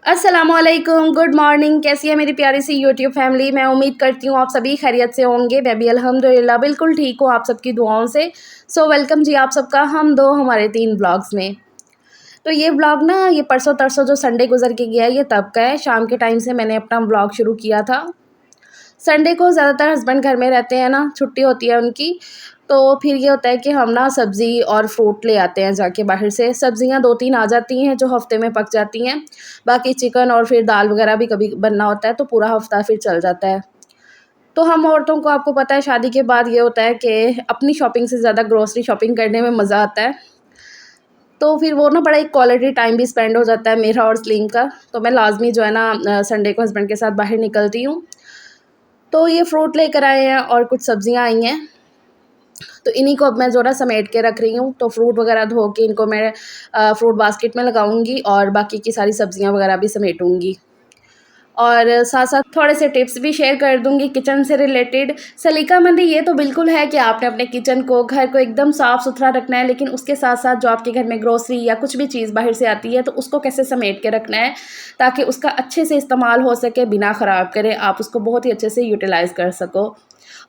अस्सलामुअलैकुम, good morning. कैसी है मेरी प्यारी सी यूट्यूब फैमिली। मैं उम्मीद करती हूँ आप सभी खैरियत से होंगे। मैं भी अल्हम्दुलिल्लाह बिल्कुल ठीक हूँ आप सबकी दुआओं से। सो वेलकम जी आप सबका हम दो हमारे 3 ब्लॉग्स में। तो ये ब्लॉग ना ये परसों तरसों जो संडे गुजर के गया है ये तब का है। शाम के टाइम से मैंने अपना ब्लॉग शुरू किया था। संडे को ज़्यादातर हस्बैंड घर में रहते हैं ना, छुट्टी होती है उनकी, तो फिर ये होता है कि हम ना सब्ज़ी और फ्रूट ले आते हैं जाके बाहर से। सब्ज़ियाँ 2-3 आ जाती हैं जो हफ़्ते में पक जाती हैं। बाकी चिकन और फिर दाल वग़ैरह भी कभी बनना होता है तो पूरा हफ़्ता फिर चल जाता है। तो हम औरतों को आपको पता है शादी के बाद ये होता है कि अपनी शॉपिंग से ज़्यादा ग्रोसरी शॉपिंग करने में मज़ा आता है। तो फिर वो ना बड़ा एक क्वालिटी टाइम भी स्पेंड हो जाता है मेरा और सलीम का। तो मैं लाज़मी जो है ना संडे को हस्बैंड के साथ बाहर निकलती हूँ। तो ये फ्रूट लेकर आए हैं और कुछ सब्ज़ियाँ आई हैं। तो इन्हीं को अब मैं जो ना समेट के रख रही हूँ। तो फ्रूट वगैरह धो के इनको मैं फ्रूट बास्केट में लगाऊंगी और बाकी की सारी सब्जियाँ वगैरह भी समेटूंगी। और साथ साथ थोड़े से टिप्स भी शेयर कर दूंगी किचन से रिलेटेड। सलीकामंदी ये तो बिल्कुल है कि आपने अपने किचन को घर को एकदम साफ़ सुथरा रखना है, लेकिन उसके साथ साथ जो आपके घर में ग्रोसरी या कुछ भी चीज़ बाहर से आती है तो उसको कैसे समेट के रखना है ताकि उसका अच्छे से इस्तेमाल हो सके, बिना ख़राब करे आप उसको बहुत ही अच्छे से यूटिलाइज़ कर सको।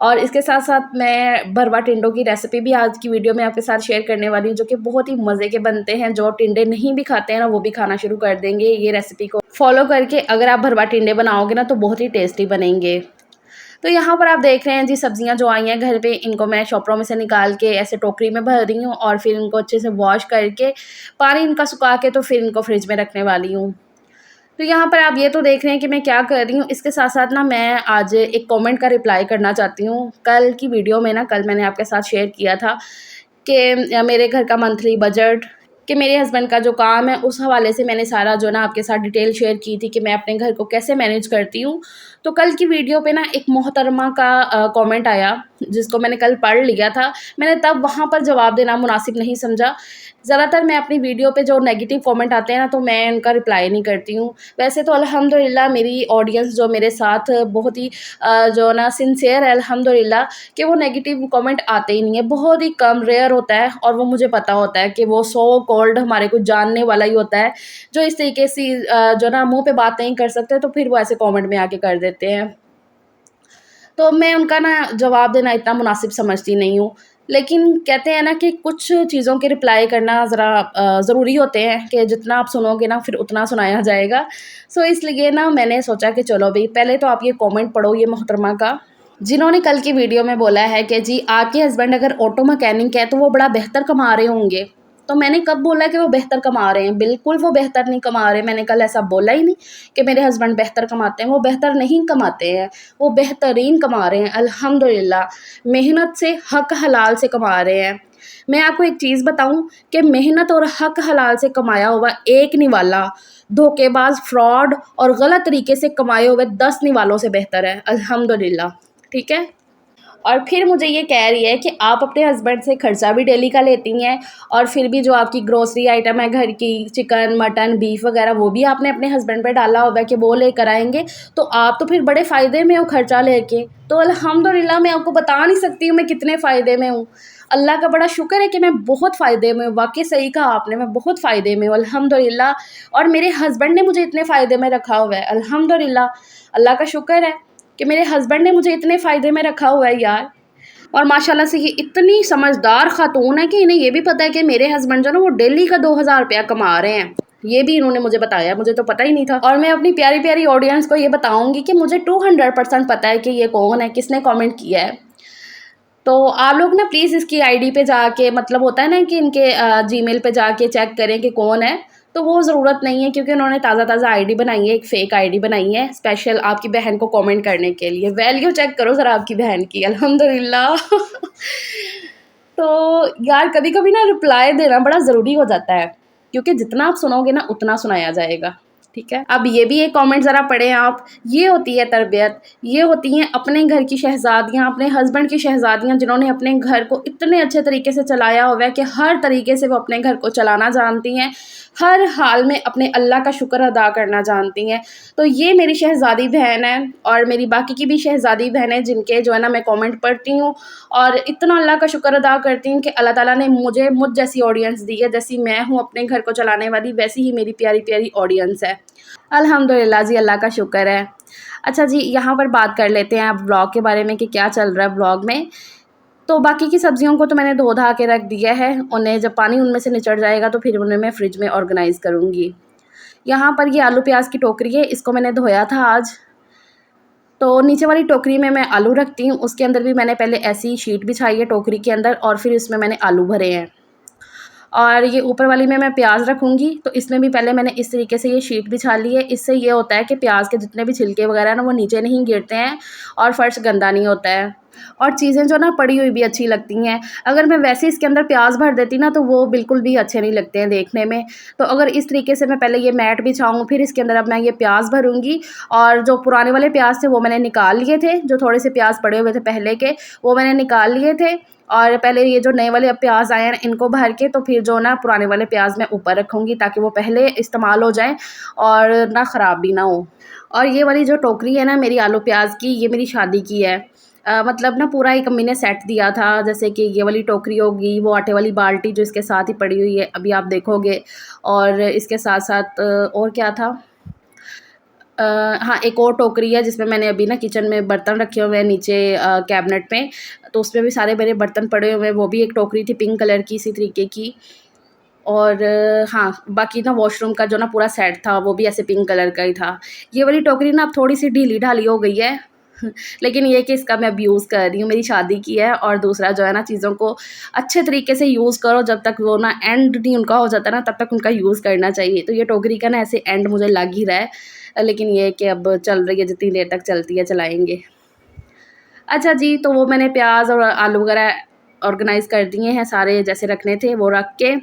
और इसके साथ साथ मैं भरवा टिंडों की रेसिपी भी आज की वीडियो में आपके साथ शेयर करने वाली हूँ, जो कि बहुत ही मज़े के बनते हैं। जो टिंडे नहीं भी खाते हैं ना वो भी खाना शुरू कर देंगे ये रेसिपी को फॉलो करके। अगर आप भरवा टिंडे बनाओगे ना तो बहुत ही टेस्टी बनेंगे। तो यहाँ पर आप देख रहे हैं जी सब्जियाँ जो आई हैं घर पे, इनको मैं शॉपरों में से निकाल के ऐसे टोकरी में भर रही हूँ और फिर इनको अच्छे से वॉश करके पानी इनका सुखा के तो फिर इनको फ्रिज में रखने वाली हूँ। तो यहाँ पर आप ये तो देख रहे हैं कि मैं क्या कर रही हूँ। इसके साथ साथ ना मैं आज एक कमेंट का रिप्लाई करना चाहती हूँ। कल की वीडियो में ना कल मैंने आपके साथ शेयर किया था कि मेरे घर का मंथली बजट, कि मेरे हस्बैंड का जो काम है उस हवाले से मैंने सारा जो ना आपके साथ डिटेल शेयर की थी कि मैं अपने घर को कैसे मैनेज करती हूँ। तो कल की वीडियो पे ना एक मोहतरमा का कमेंट आया जिसको मैंने कल पढ़ लिया था। मैंने तब वहाँ पर जवाब देना मुनासिब नहीं समझा। ज़्यादातर मैं अपनी वीडियो पे जो नेगेटिव कमेंट आते हैं ना तो मैं उनका रिप्लाई नहीं करती हूँ। वैसे तो अल्हम्दुलिल्लाह मेरी ऑडियंस जो मेरे साथ बहुत ही जो ना सिंसियर है अल्हम्दुलिल्लाह, कि वो नेगेटिव कमेंट आते ही नहीं है, बहुत ही कम रेयर होता है। और वो मुझे पता होता है कि वो सो कॉल्ड हमारे को जानने वाला ही होता है जो इस तरीके से जो ना मुँह पे बात नहीं कर सकते तो फिर वो ऐसे कमेंट में आके कर देते हैं। तो मैं उनका ना जवाब देना इतना मुनासिब समझती नहीं हूँ। लेकिन कहते हैं ना कि कुछ चीज़ों के रिप्लाई करना ज़रा ज़रूरी होते हैं कि जितना आप सुनोगे ना फिर उतना सुनाया जाएगा। सो इसलिए ना मैंने सोचा कि चलो भई पहले तो आप ये कमेंट पढ़ो ये मोहतरमा का, जिन्होंने कल की वीडियो में बोला है कि जी आपके हस्बैंड अगर ऑटो मैकेनिक है तो वो बड़ा बेहतर कमा रहे होंगे। तो मैंने कब बोला कि वो बेहतर कमा रहे हैं? बिल्कुल वो बेहतर नहीं कमा रहे। मैंने कल ऐसा बोला ही नहीं कि मेरे हस्बैंड बेहतर कमाते हैं। वो बेहतर नहीं कमाते हैं, वो बेहतरीन कमा रहे हैं अल्हम्दुलिल्लाह। मेहनत से हक हलाल से कमा रहे हैं। मैं आपको एक चीज़ बताऊँ कि मेहनत और हक हलाल से कमाया हुआ एक निवाला धोखेबाज, फ्रॉड और गलत तरीके से कमाए हुए 10 निवालों से बेहतर है अल्हम्दुलिल्लाह। ठीक है? और फिर मुझे ये कह रही है कि आप अपने हस्बैंड से खर्चा भी डेली का लेती हैं और फिर भी जो आपकी ग्रोसरी आइटम है घर की, चिकन, मटन, बीफ वगैरह, वो भी आपने अपने हस्बैंड पे डाला हुआ है कि वो लेकर आएँगे। तो आप तो फिर बड़े फ़ायदे में हो खर्चा लेके। तो अल्हम्दुलिल्लाह मैं आपको बता नहीं सकती हूँ मैं कितने फ़ायदे में हूँ। अल्लाह का बड़ा शुक्र है कि मैं बहुत फ़ायदे में हूँ। वाक़ई सही कहा आपने, मैं बहुत फ़ायदे में हूँ अल्हम्दुलिल्लाह। और मेरे हस्बैंड ने मुझे इतने फ़ायदे में रखा हुआ है अल्हम्दुलिल्लाह। अल्लाह का शुक्र है कि मेरे हस्बैंड ने मुझे इतने फ़ायदे में रखा हुआ है यार। और माशाल्लाह से ये इतनी समझदार ख़ातून है कि इन्हें ये भी पता है कि मेरे हस्बैंड जो है ना वो डेली का 2000 रुपया कमा रहे हैं। ये भी इन्होंने मुझे बताया, मुझे तो पता ही नहीं था। और मैं अपनी प्यारी-प्यारी ऑडियंस को ये बताऊँगी कि मुझे 200% पता है कि ये कौन है, किसने कमेंट किया है। तो आप लोग ना प्लीज़ इसकी आईडी पे जाके, मतलब होता है ना कि इनके जीमेल पे जाके चेक करें कि कौन है। तो वो ज़रूरत नहीं है क्योंकि उन्होंने ताज़ा-ताज़ा आईडी बनाई है, एक फ़ेक आईडी बनाई है स्पेशल आपकी बहन को कमेंट करने के लिए। वैल्यू चेक करो ज़रा आपकी बहन की अल्हम्दुलिल्लाह। तो यार कभी-कभी ना रिप्लाई देना बड़ा ज़रूरी हो जाता है क्योंकि जितना आप सुनोगे ना उतना सुनाया जाएगा। ठीक है? अब ये भी एक कमेंट ज़रा पढ़ें आप। ये होती है तरबियत, ये होती हैं अपने घर की शहज़ादियाँ, अपने हस्बैंड की शहज़ादियाँ जिन्होंने अपने घर को इतने अच्छे तरीके से चलाया हुआ है कि हर तरीके से वो अपने घर को चलाना जानती हैं, हर हाल में अपने अल्लाह का शुक्र अदा करना जानती हैं। तो ये मेरी शहज़ादी बहन है और मेरी बाकी की भी शहज़ादी बहनें जिनके जो है ना मैं कमेंट पढ़ती हूँ और इतना अल्लाह का शुक्र अदा करती हूँ कि अल्लाह ताला ने मुझे मुझ जैसी ऑडियंस दी है। जैसी मैं हूँ अपने घर को चलाने वाली, वैसी ही मेरी प्यारी-प्यारी ऑडियंस है। अल्हम्दुलिल्लाह जी, अल्लाह का शुक्र है। अच्छा जी, यहाँ पर बात कर लेते हैं अब व्लॉग के बारे में कि क्या चल रहा है व्लॉग में। तो बाकी की सब्जियों को तो मैंने धो धा के रख दिया है, उन्हें जब पानी उनमें से निचड़ जाएगा तो फिर उन्हें मैं फ्रिज में ऑर्गेनाइज़ करूँगी। यहाँ पर ये आलू प्याज की टोकरी है, इसको मैंने धोया था आज। तो नीचे वाली टोकरी में मैं आलू रखती हूँ, उसके अंदर भी मैंने पहले ऐसी ही शीट बिछाई है टोकरी के अंदर और फिर इसमें मैंने आलू भरे हैं। और ये ऊपर वाली में मैं प्याज रखूँगी, तो इसमें भी पहले मैंने इस तरीके से ये शीट बिछा ली है। इससे ये होता है कि प्याज के जितने भी छिलके वगैरह हैं ना, वो नीचे नहीं गिरते हैं और फर्श गंदा नहीं होता है और चीज़ें जो ना पड़ी हुई भी अच्छी लगती हैं। अगर मैं वैसे इसके अंदर प्याज भर देती ना, तो वो बिल्कुल भी अच्छे नहीं लगते हैं देखने में। तो अगर इस तरीके से मैं पहले ये मैट बिछाऊँ, फिर इसके अंदर अब मैं ये प्याज भरूँगी। और जो पुराने वाले प्याज थे वो मैंने निकाल लिए थे, जो थोड़े से प्याज पड़े हुए थे पहले के, वो मैंने निकाल लिए थे। और पहले ये जो नए वाले अब प्याज आए हैं इनको भर के, तो फिर जो ना पुराने वाले प्याज मैं ऊपर रखूँगी ताकि वो पहले इस्तेमाल हो जाएँ और ना ख़राब भी ना हो। और ये वाली जो टोकरी है ना मेरी आलू प्याज की, ये मेरी शादी की है। मतलब ना पूरा एक अम्मी ने सेट दिया था, जैसे कि ये वाली टोकरी होगी, वो आटे वाली बाल्टी जो इसके साथ ही पड़ी हुई है अभी आप देखोगे, और इसके साथ-साथ और क्या था? हाँ, एक और टोकरी है जिसमें मैंने अभी ना किचन में बर्तन रखे हुए हैं नीचे कैबिनेट में, तो उसमें भी सारे मेरे बर्तन पड़े हुए हैं। वो भी एक टोकरी थी पिंक कलर की इसी तरीके की। और हाँ, बाकी ना वॉशरूम का जो ना पूरा सेट था वो भी ऐसे पिंक कलर का ही था। ये वाली टोकरी ना अब थोड़ी-सी ढीली-ढाली हो गई है लेकिन ये कि इसका मैं अब यूज़ कर रही हूँ, मेरी शादी की है। और दूसरा जो है ना, चीज़ों को अच्छे तरीके से यूज़ करो, जब तक वो ना एंड नहीं उनका हो जाता ना तब तक उनका यूज़ करना चाहिए। तो ये टोकरी का ना ऐसे एंड मुझे लग ही रहा है, लेकिन ये है कि अब चल रही है, जितनी देर तक चलती है चलाएँगे। अच्छा जी, तो वो मैंने प्याज़ और आलू वगैरह ऑर्गेनाइज़ कर दिए हैं, सारे जैसे रखने थे वो रख के।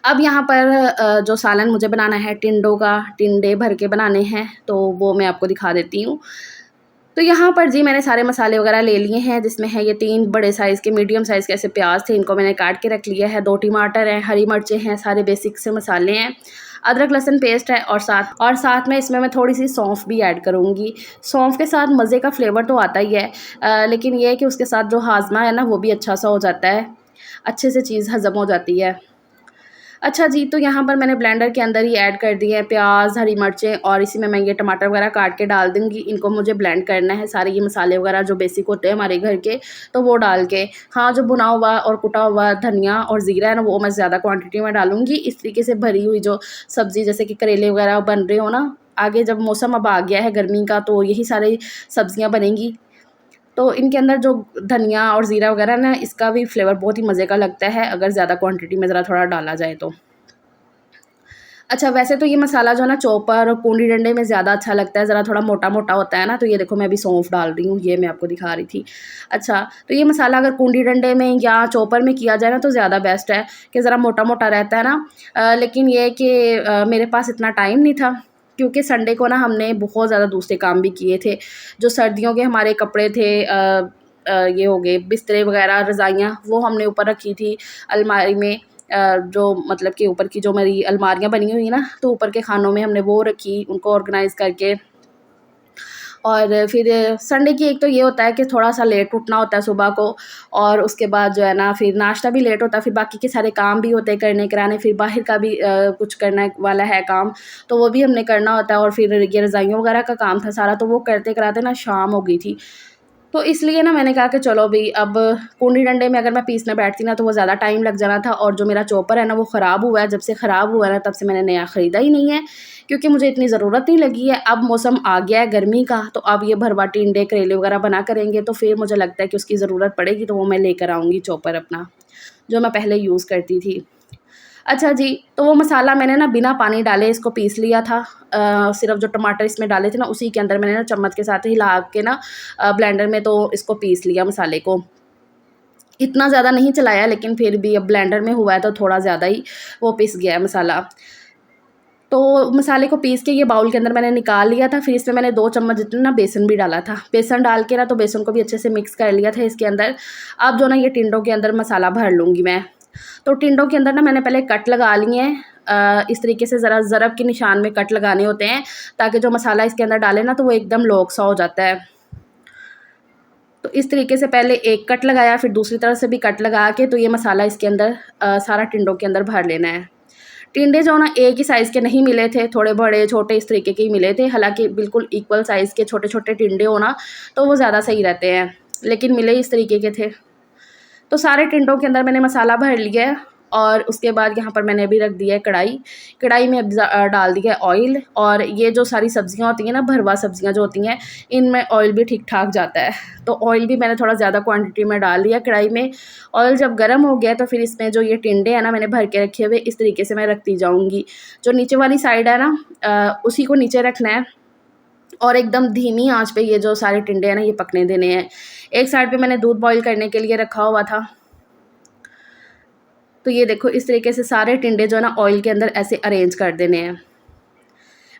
अब यहाँ पर जो सालन मुझे बनाना है टिंडों का, टिंडे भर के बनाने हैं, तो वो मैं आपको दिखा देती हूँ। तो यहाँ पर जी मैंने सारे मसाले वगैरह ले लिए हैं, जिसमें है ये 3 बड़े साइज़ के मीडियम साइज़ के ऐसे प्याज़ थे, इनको मैंने काट के रख लिया है, 2 टमाटर हैं, हरी मिर्चें हैं, सारे बेसिक से मसाले हैं, अदरक लहसुन पेस्ट है, और साथ में इसमें मैं थोड़ी-सी सौंफ भी ऐड करूँगी। सौंफ के साथ मज़े का फ्लेवर तो आता ही है, लेकिन ये है कि उसके साथ जो हाज़मा है ना, वो भी अच्छा-सा हो जाता है, अच्छे से चीज़ हज़म हो जाती है। अच्छा जी, तो यहाँ पर मैंने ब्लेंडर के अंदर ही ऐड कर दिए हैं प्याज़, हरी मिर्चें, और इसी में मैं ये टमाटर वगैरह काट के डाल दूँगी। इनको मुझे ब्लेंड करना है, सारे ये मसाले वगैरह जो बेसिक होते हैं हमारे घर के, तो वो डाल के। हाँ, जो भुना हुआ और कुटा हुआ धनिया और ज़ीरा है ना, वो मैं ज़्यादा क्वांटिटी में डालूँगी। इस तरीके से भरी हुई जो सब्ज़ी, जैसे कि करेले वगैरह बन रहे हो ना, आगे जब मौसम अब आ गया है गर्मी का, तो यही सारी सब्ज़ियाँ बनेंगी। तो इनके अंदर जो धनिया और ज़ीरा वगैरह ना, इसका भी फ्लेवर बहुत ही मज़े का लगता है, अगर ज़्यादा क्वांटिटी में ज़रा थोड़ा डाला जाए तो। अच्छा, वैसे तो ये मसाला जो है ना चॉपर और पूंडी डंडे में ज़्यादा अच्छा लगता है, ज़रा थोड़ा मोटा-मोटा होता है ना, तो ये देखो मैं अभी सौंफ डाल रही हूँ, ये मैं आपको दिखा रही थी। अच्छा, तो ये मसाला अगर कूंडी डंडे में या चॉपर में किया जाए ना, तो ज़्यादा बेस्ट है कि ज़रा मोटा-मोटा रहता है ना। लेकिन ये है कि मेरे पास इतना टाइम नहीं था, क्योंकि संडे को ना हमने बहुत ज़्यादा दूसरे काम भी किए थे। जो सर्दियों के हमारे कपड़े थे, ये हो गए बिस्तरे वगैरह, रज़ाइयाँ, वो हमने ऊपर रखी थी अलमारी में। जो मतलब कि ऊपर की जो मेरी अलमारियाँ बनी हुई हैं ना, तो ऊपर के खानों में हमने वो रखी, उनको ऑर्गेनाइज़ करके। और फिर संडे की एक तो ये होता है कि थोड़ा-सा लेट उठना होता है सुबह को, और उसके बाद जो है ना फिर नाश्ता भी लेट होता है, फिर बाकी के सारे काम भी होते हैं करने कराने, फिर बाहर का भी कुछ करने वाला है काम, तो वो भी हमने करना होता है। और फिर ये रज़ाइयों वगैरह का काम था सारा, तो वो करते-कराते ना शाम हो गई थी। तो इसलिए ना मैंने कहा कि चलो भई, अब कूंडी डंडे में अगर मैं पीसने बैठती ना, तो वो ज़्यादा टाइम लग जाना था, और जो मेरा चॉपर है ना वो ख़राब हुआ है। जब से ख़राब हुआ है ना, तब से मैंने नया ख़रीदा ही नहीं है, क्योंकि मुझे इतनी ज़रूरत नहीं लगी है। अब मौसम आ गया है गर्मी का, तो अब ये भरवा टिंडे, करेले वगैरह बना करेंगे, तो फिर मुझे लगता है कि उसकी ज़रूरत पड़ेगी, तो वो मैं लेकर आऊँगी चॉपर अपना, जो मैं पहले यूज़ करती थी। अच्छा जी, तो वो मसाला मैंने ना बिना पानी डाले इसको पीस लिया था। सिर्फ़ जो टमाटर इसमें डाले थे ना, उसी के अंदर मैंने ना चम्मच के साथ हिला के ना ब्लेंडर में तो इसको पीस लिया मसाले को। इतना ज़्यादा नहीं चलाया, लेकिन फिर भी अब ब्लेंडर में हुआ है तो थोड़ा ज़्यादा ही वो पिस गया है मसाला। तो मसाले को पीस के ये बाउल के अंदर मैंने निकाल लिया था। फिर इसमें मैंने 2 चम्मच जितना ना बेसन भी डाला था। बेसन डाल के ना, तो बेसन को भी अच्छे से मिक्स कर लिया था इसके अंदर। अब जो ना ये टिंडों के अंदर मसाला भर लूँगी मैं। तो टिंडों के अंदर ना मैंने पहले कट लगा लिए हैं। इस तरीके से ज़रा ज़रब के निशान में कट लगाने होते हैं, ताकि जो मसाला इसके अंदर डालें ना, तो वो एकदम लॉक सा हो जाता है। तो इस तरीके से पहले एक कट लगाया, फिर दूसरी तरफ से भी कट लगा के, तो ये मसाला इसके अंदर सारा टिंडों के अंदर भर लेना है। टिंडे जो ना एक ही साइज़ के नहीं मिले थे, थोड़े बड़े छोटे इस तरीके के ही मिले थे। हालाँकि बिल्कुल इक्वल साइज़ के छोटे-छोटे टिंडे हो ना तो वो ज़्यादा सही रहते हैं, लेकिन मिले इस तरीके के थे। तो सारे टिंडों के अंदर मैंने मसाला भर लिया है और उसके बाद यहाँ पर मैंने अभी रख दिया है कढ़ाई। कढ़ाई में अब डाल दिया है ऑयल, और ये जो सारी सब्ज़ियाँ होती हैं ना, भरवा सब्ज़ियाँ जो होती हैं, इनमें ऑयल भी ठीक-ठाक जाता है। तो ऑयल भी मैंने थोड़ा ज़्यादा क्वांटिटी में डाल दिया कढ़ाई में। ऑयल जब गर्म हो गया तो फिर इसमें जो ये टिंडे हैं ना मैंने भर के रखे हुए, इस तरीके से मैं रखती जाऊँगी। जो नीचे वाली साइड है ना उसी को नीचे रखना है और एकदम धीमी आँच पे ये जो सारे टिंडे हैं ना ये पकने देने हैं। एक साइड पे मैंने दूध बॉयल करने के लिए रखा हुआ था। तो ये देखो इस तरीके से सारे टिंडे जो है ना ऑयल के अंदर ऐसे अरेंज कर देने हैं।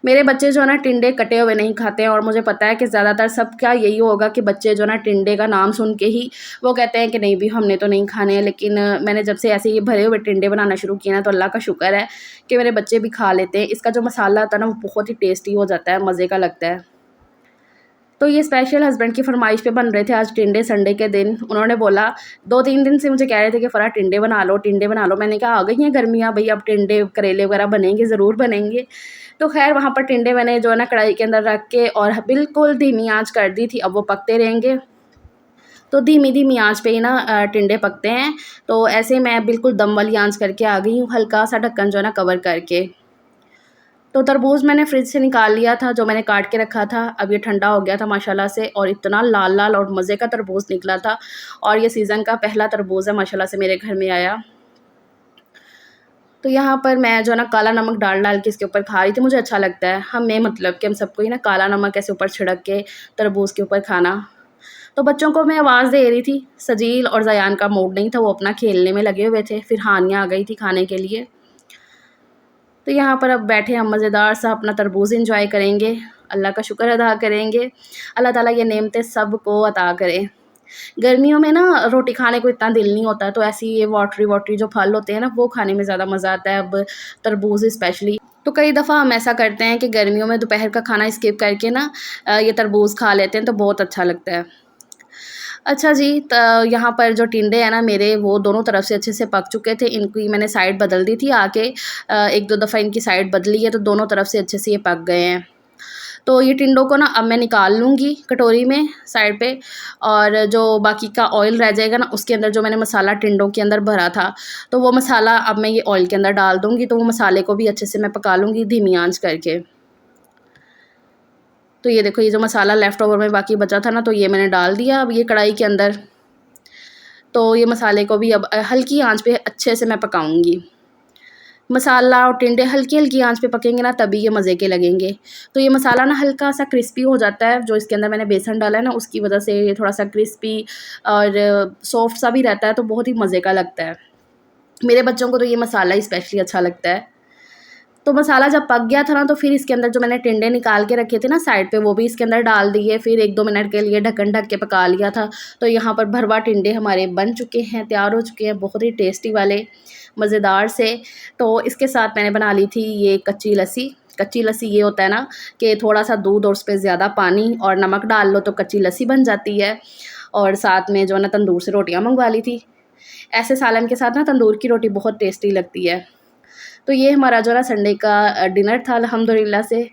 मेरे बच्चे जो है ना टिंडे कटे हुए नहीं खाते हैं, और मुझे पता है कि ज़्यादातर सबका यही होगा कि बच्चे जो है ना टिंडे का नाम सुन के ही वो कहते हैं कि नहीं भी हमने तो नहीं खाने हैं। लेकिन मैंने जब से ऐसे ये भरे हुए टिंडे बनाना शुरू किया ना तो अल्लाह का शुक्र है कि मेरे बच्चे भी खा लेते हैं। इसका जो मसाला होता है ना वो बहुत ही टेस्टी हो जाता है, मज़े का लगता है। तो ये स्पेशल हस्बैंड की फरमाइश पे बन रहे थे आज टिंडे, संडे के दिन। उन्होंने बोला 2-3 दिन से मुझे कह रहे थे कि फ़रा टिंडे बना लो, टिंडे बना लो। मैंने कहा आ गई हैं गर्मियाँ भई, अब टिंडे करेले वगैरह बनेंगे, ज़रूर बनेंगे। तो ख़ैर वहाँ पर टिंडे मैंने जो है ना कढ़ाई के अंदर रख के और बिल्कुल धीमी आँच कर दी थी। अब वो पकते रहेंगे। तो धीमी-धीमी आँच पे ही ना टिंडे पकते हैं। तो ऐसे मैं बिल्कुल दम वाली आँच करके आ गई हूँ, हल्का सा ढक्कन जो है ना कवर करके। तो तरबूज़ मैंने फ्रिज से निकाल लिया था, जो मैंने काट के रखा था। अब ये ठंडा हो गया था माशाल्लाह से, और इतना लाल-लाल और मज़े का तरबूज़ निकला था, और ये सीज़न का पहला तरबूज़ है माशाल्लाह से मेरे घर में आया। तो यहाँ पर मैं जो है ना काला नमक डाल-डाल के इसके ऊपर खा रही थी, मुझे अच्छा लगता है। हमें मतलब कि हम सबको ही ना काला नमक ऐसे ऊपर छिड़क के तरबूज़ के ऊपर खाना। तो बच्चों को मैं आवाज़ दे रही थी, सजील और ज़यान का मूड नहीं था, वो अपना खेलने में लगे हुए थे। फिर हानिया आ गई थी खाने के लिए। तो यहाँ पर अब बैठे हम मज़ेदार सा अपना तरबूज़ एंजॉय करेंगे, अल्लाह का शुक्र अदा करेंगे। अल्लाह ताला ये नेमतें सबको अता करे। गर्मियों में ना रोटी खाने को इतना दिल नहीं होता, तो ऐसी ये वाटरी-वाटरी जो फल होते हैं ना वो खाने में ज़्यादा मज़ा आता है, अब तरबूज़ स्पेशली। तो कई दफ़ा हम ऐसा करते हैं कि गर्मियों में दोपहर का खाना स्किप करके ना ये तरबूज़ खा लेते हैं, तो बहुत अच्छा लगता है। अच्छा जी, यहाँ पर जो टिंडे हैं ना मेरे, वो दोनों तरफ से अच्छे से पक चुके थे। इनकी मैंने साइड बदल दी थी आके, 1-2 दफ़ा इनकी साइड बदली है, तो दोनों तरफ से अच्छे से ये पक गए हैं। तो ये टिंडों को ना अब मैं निकाल लूँगी कटोरी में साइड पे, और जो बाकी का ऑयल रह जाएगा ना उसके अंदर जो मैंने मसाला टिंडों के अंदर भरा था, तो वो मसाला अब मैं ये ऑयल के अंदर डाल दूँगी। तो वो मसाले को भी अच्छे से मैं पका लूँगी धीमी आँच करके। तो ये देखो, ये जो मसाला लेफ़्ट ओवर में बाकी बचा था ना, तो ये मैंने डाल दिया अब ये कढ़ाई के अंदर। तो ये मसाले को भी अब हल्की आँच पे अच्छे से मैं पकाऊँगी। मसाला और टिंडे हल्की-हल्की आँच पे पकेंगे ना तभी ये मज़े के लगेंगे। तो ये मसाला ना हल्का-सा क्रिस्पी हो जाता है, जो इसके अंदर मैंने बेसन डाला है ना उसकी वज़ह से ये थोड़ा-सा क्रिस्पी और सॉफ्ट सा भी रहता है, तो बहुत ही मज़े का लगता है। मेरे बच्चों को तो ये मसाला ही स्पेशली अच्छा लगता है। तो मसाला जब पक गया था ना, तो फिर इसके अंदर जो मैंने टिंडे निकाल के रखे थे ना साइड पे, वो भी इसके अंदर डाल दिए। फिर 1-2 मिनट के लिए ढक्कन ढक के पका लिया था। तो यहाँ पर भरवा टिंडे हमारे बन चुके हैं, तैयार हो चुके हैं, बहुत ही टेस्टी वाले, मज़ेदार से। तो इसके साथ मैंने बना ली थी ये कच्ची लस्सी। कच्ची लस्सी ये होता है ना कि थोड़ा-सा दूध और उसपे ज़्यादा पानी और नमक डाल लो तो कच्ची लस्सी बन जाती है। और साथ में जो है ना तंदूर से रोटियाँ मँगवा ली थी। ऐसे सालन के साथ ना तंदूर की रोटी बहुत टेस्टी लगती है। तो ये हमारा जो है ना संडे का डिनर था अल्हम्दुलिल्लाह से।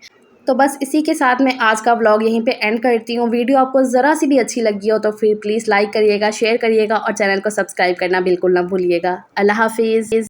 तो बस इसी के साथ मैं आज का व्लॉग यहीं पे एंड करती हूँ। वीडियो आपको ज़रा सी भी अच्छी लगी हो तो फिर प्लीज़ लाइक करिएगा, शेयर करिएगा और चैनल को सब्सक्राइब करना बिल्कुल ना भूलिएगा। अल्लाह हाफ़िज़।